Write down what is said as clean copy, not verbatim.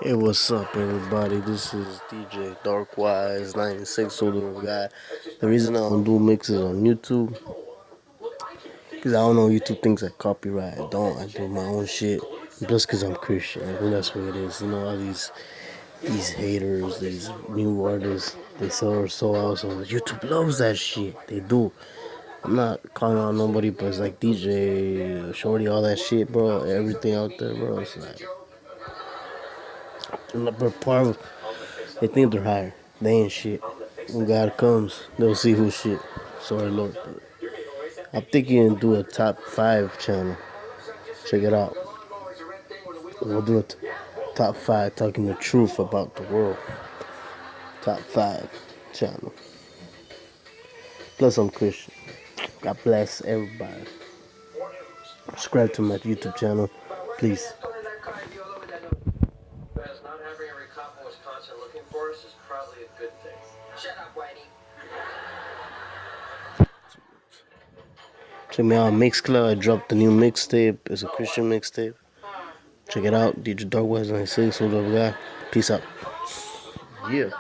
Hey, what's up, everybody? This is DJ darkwise96, older guy. The reason I don't do mixes on YouTube, because I don't know YouTube thinks I copyright. I don't. I do my own shit. Plus, because I'm Christian. I think that's what it is. You know, all these haters, these new artists, they so awesome. YouTube loves that shit. They do. I'm not calling out nobody, but it's like DJ, Shorty, all that shit, bro. Everything out there, bro. It's like, part of, they think they're higher. They ain't shit. When God comes, they'll see who's shit. Sorry, Lord. But I'm thinking do a top 5 channel. Check it out. We'll do a top 5 talking the truth about the world. Top 5 channel. Plus, I'm Christian. God bless everybody. Subscribe to my YouTube channel, please. Not having every cop in Wisconsin looking for us is probably a good thing. Shut up, Whitey. Check me out on Mixcloud. I dropped the new mixtape. It's a Christian mixtape. Check it out. DJ Darkwise96, older guy. Peace out. Yeah.